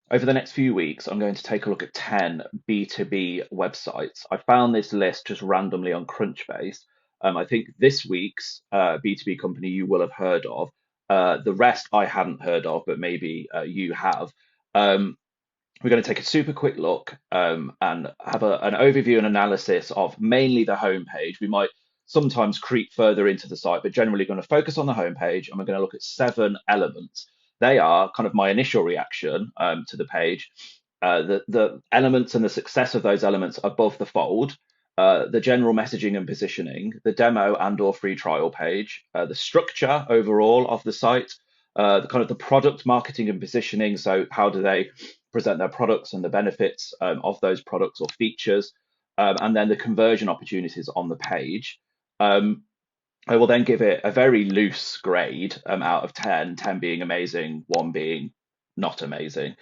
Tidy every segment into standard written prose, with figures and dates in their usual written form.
over the next few weeks, I'm going to take a look at 10 B2B websites. I found this list just randomly on Crunchbase. I think this week's B2B company you will have heard of. The rest I hadn't heard of, but maybe you have. Um, we're going to take a super quick look and have an overview and analysis of mainly the homepage. We might sometimes creep further into the site, but generally going to focus on the homepage, and we're going to look at 7 elements. They are kind of my initial reaction to the page, the elements and the success of those elements above the fold, the general messaging and positioning, the demo and or free trial page, the structure overall of the site, the kind of the product marketing and positioning. So how do they present their products and the benefits of those products or features, and then the conversion opportunities on the page. Um, I will then give it a very loose grade out of 10, 10 being amazing, 1 being not amazing.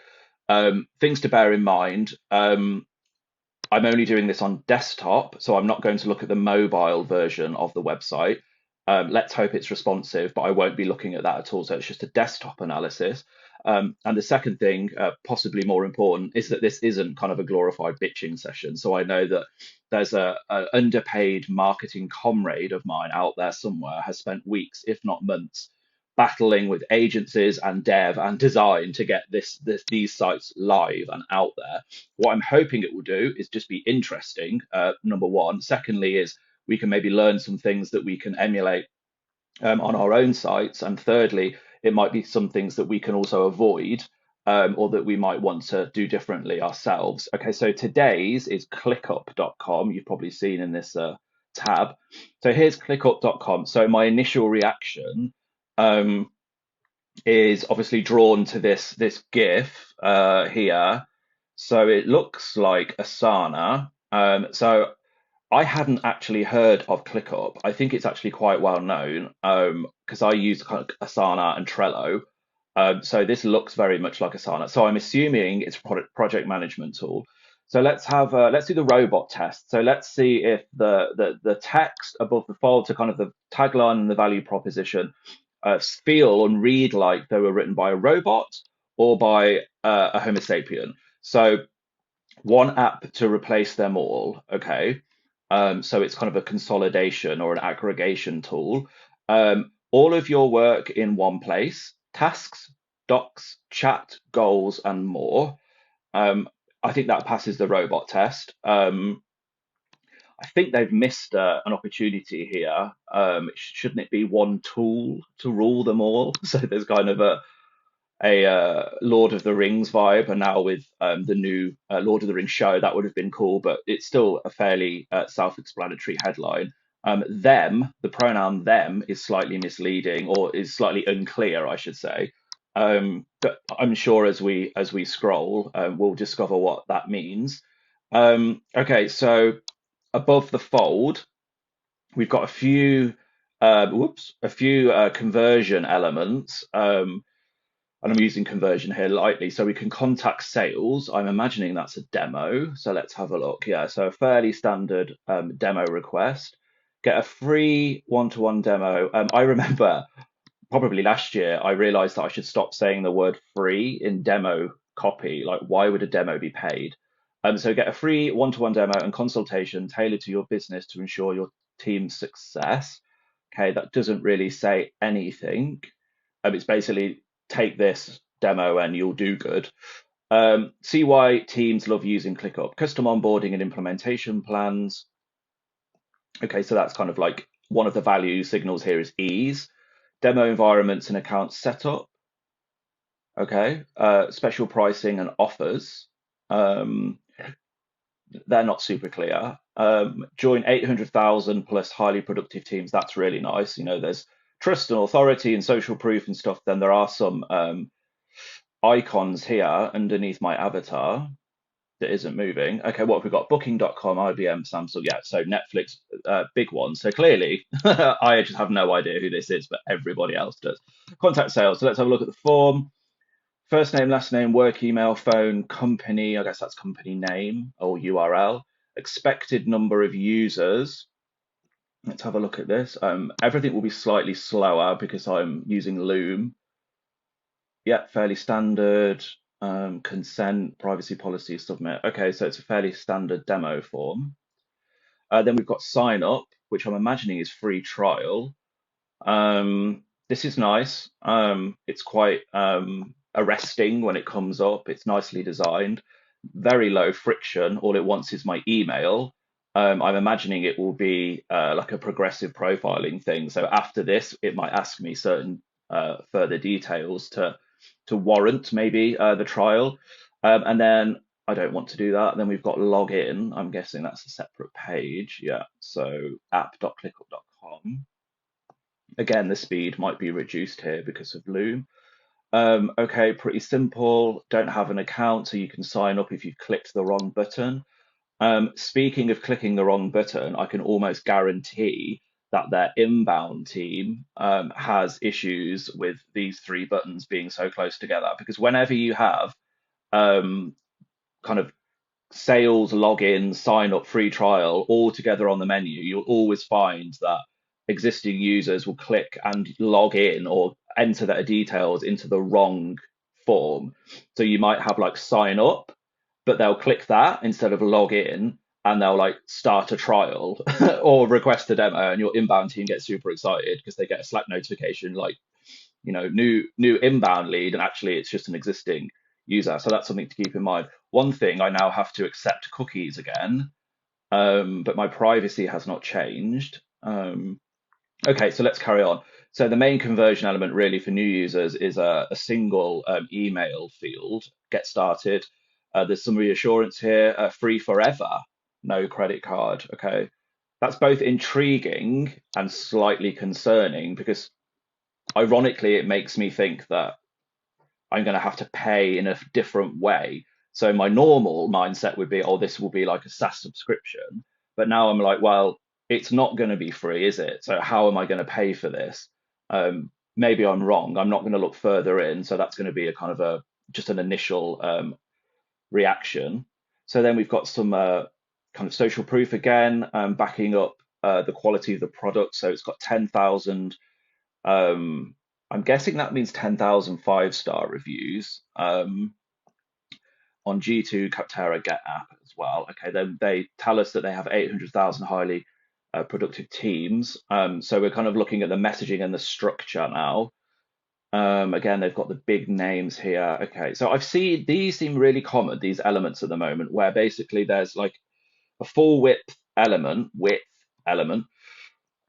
Things to bear in mind. I'm only doing this on desktop, so I'm not going to look at the mobile version of the website. Let's hope it's responsive, but I won't be looking at that at all. So it's just a desktop analysis. And the second thing, possibly more important, is that this isn't kind of a glorified bitching session. So I know that there's a underpaid marketing comrade of mine out there somewhere has spent weeks, if not months, battling with agencies and dev and design to get these sites live and out there. What I'm hoping it will do is just be interesting, number one. Secondly, is we can maybe learn some things that we can emulate on our own sites. And thirdly, it might be some things that we can also avoid or that we might want to do differently ourselves. Okay, so today's is ClickUp.com. You've probably seen in this tab. So here's ClickUp.com. So my initial reaction um, is obviously drawn to this GIF here. So it looks like Asana. So I hadn't actually heard of ClickUp. I think it's actually quite well known because I use kind of Asana and Trello. So this looks very much like Asana. So I'm assuming it's a project management tool. So let's do the robot test. So let's see if the text above the fold to kind of the tagline and the value proposition feel and read like they were written by a robot or by a Homo sapien. So one app to replace them all. Okay. So it's kind of a consolidation or an aggregation tool. All of your work in one place, tasks, docs, chat, goals, and more. Um, I think that passes the robot test. I think they've missed an opportunity here. Shouldn't it be one tool to rule them all? So there's kind of a Lord of the Rings vibe, and now with the new Lord of the Rings show, that would have been cool, but it's still a fairly self-explanatory headline. Them, the pronoun them, is slightly misleading or is slightly unclear, I should say. But I'm sure as we scroll, we'll discover what that means. Okay, so above the fold, we've got a few conversion elements. And I'm using conversion here lightly, so we can contact sales. I'm imagining that's a demo. So let's have a look. Yeah, so a fairly standard demo request. Get a free one-to-one demo. I remember probably last year, I realized that I should stop saying the word free in demo copy. Like, why would a demo be paid? So get a free one-to-one demo and consultation tailored to your business to ensure your team's success. Okay, that doesn't really say anything. It's basically take this demo and you'll do good. See why teams love using ClickUp. Custom onboarding and implementation plans. Okay, so that's kind of like one of the value signals here is ease. Demo environments and account setup. Okay, special pricing and offers. Um, they're not super clear. Join 800,000 plus highly productive teams. That's really nice. There's trust and authority and social proof and stuff. Then there are some icons here underneath my avatar that isn't moving. Okay, what have we got? Booking.com, IBM, Samsung. Yeah, so Netflix, big one. So clearly, I just have no idea who this is, but everybody else does. Contact sales. So let's have a look at the form. First name, last name, work email, phone, company. I guess that's company name or URL. Expected number of users. Let's have a look at this. Everything will be slightly slower because I'm using Loom. Yeah, fairly standard. Consent, privacy policy, submit. Okay, so it's a fairly standard demo form. Then we've got sign up, which I'm imagining is free trial. This is nice. It's quite arresting when it comes up. It's nicely designed, very low friction. All it wants is my email. I'm imagining it will be like a progressive profiling thing. So after this, it might ask me certain further details to warrant maybe the trial. And then I don't want to do that. Then we've got login. I'm guessing that's a separate page. Yeah. So app.clickup.com. Again, the speed might be reduced here because of Loom. Okay, pretty simple. Don't have an account, so you can sign up if you've clicked the wrong button. Speaking of clicking the wrong button, I can almost guarantee that their inbound team has issues with these three buttons being so close together. Because whenever you have kind of sales, login, sign up, free trial all together on the menu, you'll always find that existing users will click and log in or enter their details into the wrong form. So you might have like sign up, but they'll click that instead of log in and they'll like start a trial or request a demo, and your inbound team gets super excited because they get a Slack notification like, new inbound lead, and actually it's just an existing user. So that's something to keep in mind. One thing, I now have to accept cookies again, but my privacy has not changed. Okay, so let's carry on. So the main conversion element really for new users is a single email field. Get started. There's some reassurance here, free forever, no credit card. Okay, that's both intriguing and slightly concerning because ironically, it makes me think that I'm going to have to pay in a different way. So my normal mindset would be, oh, this will be like a SaaS subscription. But now I'm like, well, it's not going to be free, is it? So how am I going to pay for this? Maybe I'm wrong. I'm not going to look further in. So that's going to be a kind of just an initial reaction. So then we've got some kind of social proof again, backing up the quality of the product. So it's got 10,000 I'm guessing that means 10,000 5-star reviews on G2 Capterra Get app as well. Okay, then they tell us that they have 800,000 highly productive teams. So we're kind of looking at the messaging and the structure now. Again, they've got the big names here. Okay, so I've seen these seem really common, these elements at the moment, where basically there's like a full width element,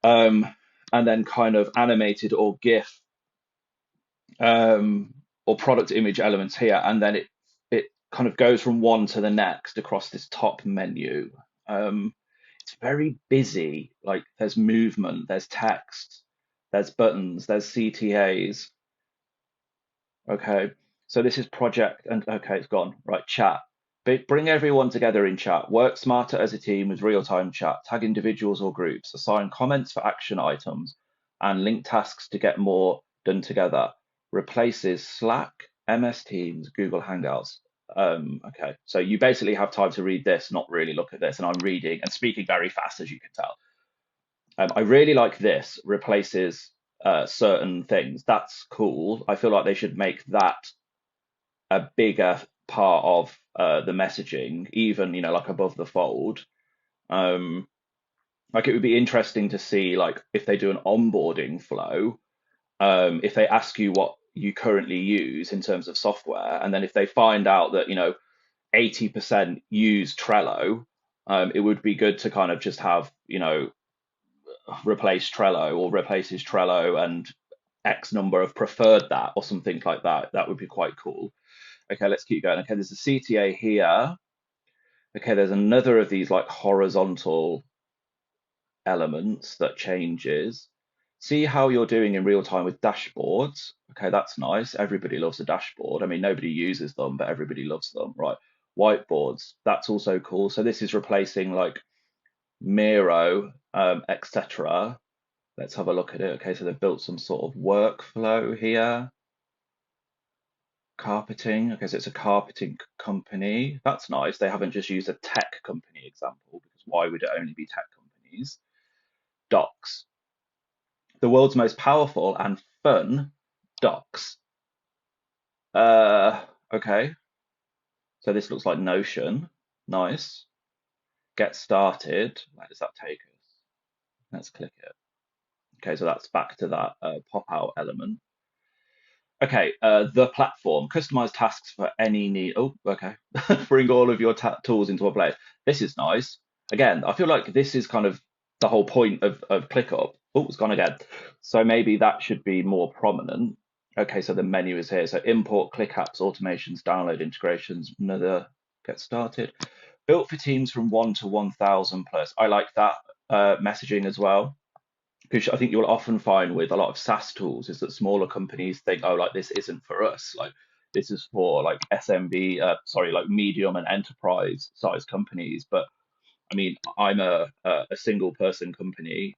um, and then kind of animated or GIF or product image elements here, and then it kind of goes from one to the next across this top menu. It's very busy. Like there's movement, there's text, there's buttons, there's CTAs. Okay, so this is project, and okay, it's gone. Right, chat. Bring everyone together in chat. Work smarter as a team with real-time chat. Tag individuals or groups. Assign comments for action items, and link tasks to get more done together. Replaces Slack, MS Teams, Google Hangouts. Okay, so you basically have time to read this, not really look at this, and I'm reading and speaking very fast, as you can tell. I really like this. Replaces certain things. That's cool. I feel like they should make that a bigger part of the messaging, even like above the fold. Um, like it would be interesting to see like if they do an onboarding flow, if they ask you what you currently use in terms of software, and then if they find out that 80% use Trello, it would be good to kind of just have replace Trello or replaces Trello and X number of preferred that or something like that. That would be quite cool. Okay, let's keep going. Okay, there's a CTA here. Okay, there's another of these like horizontal elements that changes. See how you're doing in real time with dashboards. Okay, that's nice. Everybody loves a dashboard. I mean, nobody uses them, but everybody loves them, right? Whiteboards, that's also cool. So this is replacing like Miro, etc. Let's have a look at it. Okay, so they've built some sort of workflow here. Carpeting. Okay, so it's a carpeting company. That's nice. They haven't just used a tech company example because why would it only be tech companies? Docs. The world's most powerful and fun docs. Okay, so this looks like Notion. Nice. Get started. Where does that take us? Let's click it. Okay, so that's back to that pop out element. Okay, the platform, customize tasks for any need. Oh, okay. Bring all of your tools into a place. This is nice. Again, I feel like this is kind of the whole point of ClickUp. Oh, it's gone again. So maybe that should be more prominent. Okay, so the menu is here. So import, ClickApps, automations, download integrations, another get started. Built for teams from 1 to 1,000 plus. I like that messaging as well, because I think you'll often find with a lot of SaaS tools is that smaller companies think, oh, like this isn't for us. Like this is for like SMB, sorry, like medium and enterprise size companies. But I mean, I'm a single person company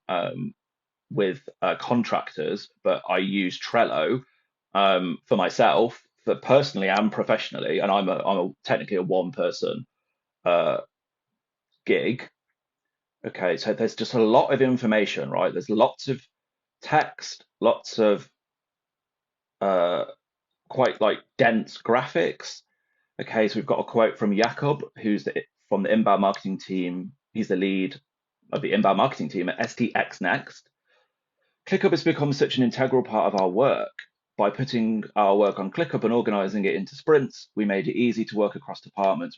with contractors, but I use Trello for myself, for personally and professionally, and I'm technically a one person uh, gig. Okay, so there's just a lot of information, right? There's lots of text, lots of uh, quite like dense graphics. Okay, so we've got a quote from Jakob, from the inbound marketing team. He's the lead of the inbound marketing team at STX Next. ClickUp has become such an integral part of our work. By putting our work on ClickUp and organizing it into sprints, we made it easy to work across departments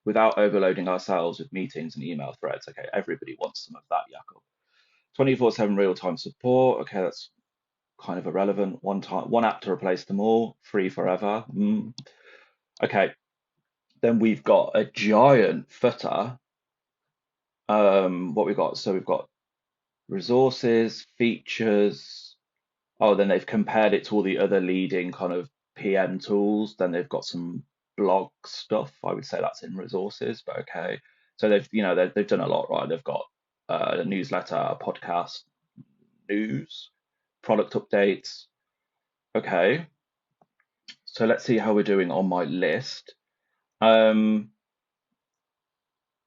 without overloading ourselves with meetings and email threads. Okay, everybody wants some of that, Jakob. 24/7 real-time support. Okay, that's kind of irrelevant. One app to replace them all, free forever. Okay, then we've got a giant footer. What we've got? So we've got resources, features. Oh, then they've compared it to all the other leading kind of PM tools. Then they've got some blog stuff. I would say that's in resources, but okay. So they've done a lot, right? They've got a newsletter, a podcast, news, product updates. Okay, so let's see how we're doing on my list. Um,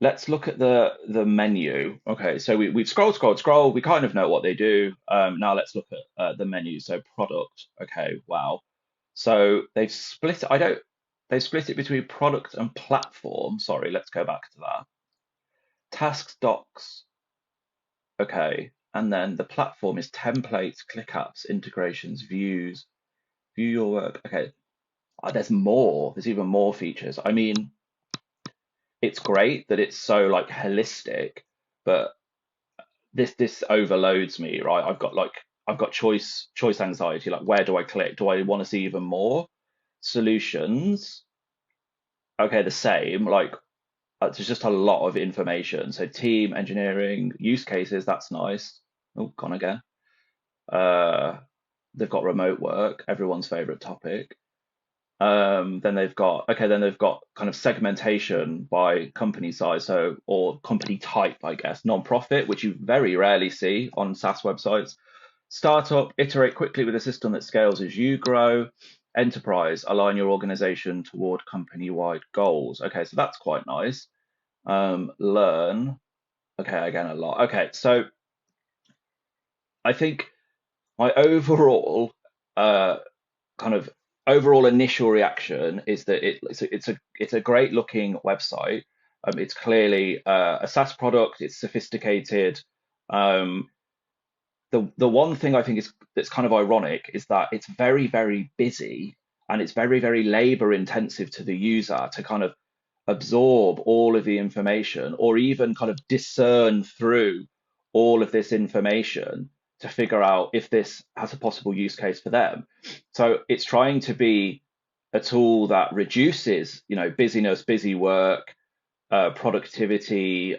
let's look at the menu. Okay, so we've scrolled. We kind of know what they do. Now let's look at the menu. So product. Okay, wow. So they've split. I don't. They split it between product and platform. Sorry, let's go back to that. Tasks, docs. Okay, and then the platform is templates, ClickUps, integrations, views. View your work. Okay, there's more. There's even more features. I mean, it's great that it's so like holistic, but this overloads me, right? I've got choice anxiety. Like, where do I click? Do I want to see even more solutions? Okay, the same. Like, there's just a lot of information. So team, engineering, use cases. That's nice. Oh, gone again. Uh, they've got remote work, everyone's favorite topic. Then they've got kind of segmentation by company size, so or company type, I guess. Non-profit, which you very rarely see on SaaS websites. Startup, iterate quickly with a system that scales as you grow. Enterprise, align your organization toward company-wide goals. Okay, so that's quite nice. Learn, okay, again a lot. Okay, so I think my overall uh, kind of overall initial reaction is that it's a great looking website. It's clearly a SaaS product. It's sophisticated. Um, the one thing I think is that's kind of ironic is that it's very busy, and it's very labor intensive to the user to kind of absorb all of the information, or even kind of discern through all of this information to figure out if this has a possible use case for them. So it's trying to be a tool that reduces, busyness, busy work, productivity,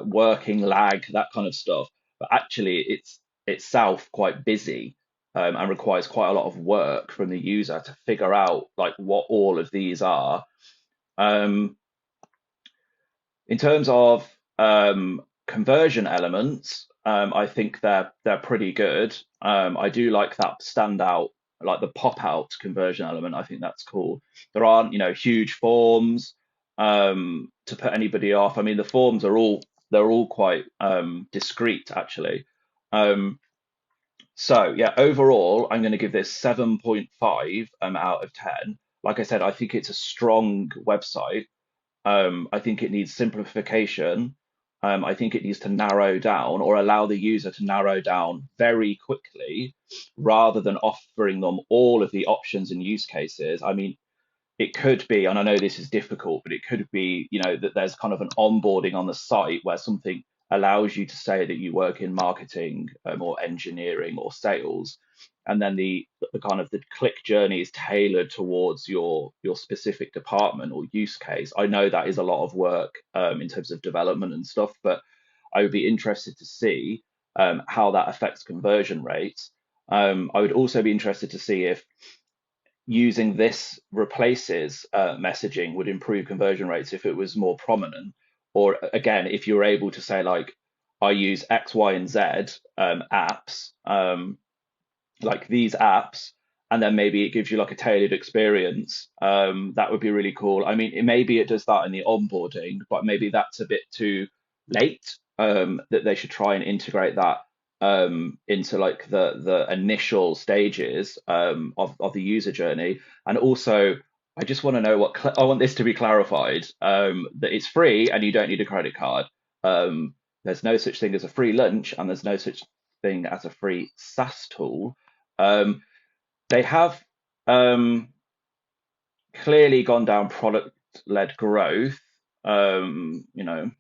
working lag, that kind of stuff. But actually, it's itself quite busy, and requires quite a lot of work from the user to figure out like what all of these are. Um, in terms of conversion elements, I think they're pretty good. I do like that standout, like the pop out conversion element. I think that's cool. There aren't, huge forms to put anybody off. I mean, the forms they're all quite discreet actually. Um, so yeah, overall, I'm going to give this 7.5 out of 10. like I said, I think it's a strong website. I think it needs simplification. I think it needs to narrow down or allow the user to narrow down very quickly rather than offering them all of the options and use cases. I mean, it could be, and I know this is difficult, but it could be, that there's kind of an onboarding on the site where something allows you to say that you work in marketing or engineering or sales, and then the kind of the click journey is tailored towards your specific department or use case. I know that is a lot of work in terms of development and stuff, but I would be interested to see how that affects conversion rates. I would also be interested to see if using this replaces messaging would improve conversion rates if it was more prominent. Or again, if you're able to say like, I use X, Y, and Z apps, like these apps, and then maybe it gives you like a tailored experience. That would be really cool. I mean, maybe it does that in the onboarding, but maybe that's a bit too late. That they should try and integrate that into like the initial stages of the user journey. And also, I just want to know I want this to be clarified, that it's free and you don't need a credit card. There's no such thing as a free lunch, and there's no such thing as a free SaaS tool. Um, they have um, clearly gone down product-led growth. You know,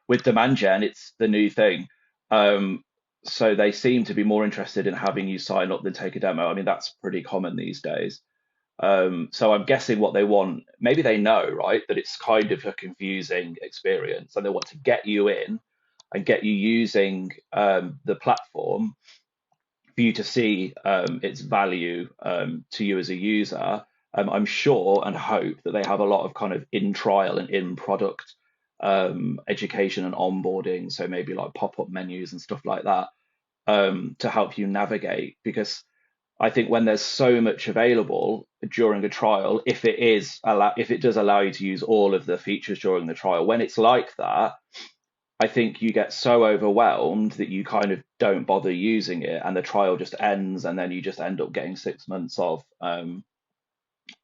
with demand gen, it's the new thing. Um, so they seem to be more interested in having you sign up than take a demo. I mean, that's pretty common these days. So I'm guessing what they want, maybe they know, right, that it's kind of a confusing experience and they want to get you in and get you using the platform for you to see its value to you as a user. I'm sure and hope that they have a lot of kind of in trial and in product education and onboarding. So maybe like pop up menus and stuff like that to help you navigate. Because I think when there's so much available during a trial, if it does allow you to use all of the features during the trial, when it's like that, I think you get so overwhelmed that you kind of don't bother using it, and the trial just ends, and then you just end up getting 6 months of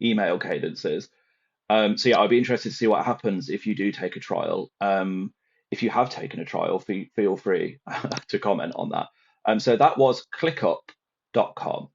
email cadences. So yeah, I'd be interested to see what happens if you do take a trial. If you have taken a trial, feel free to comment on that. So that was ClickUp.com.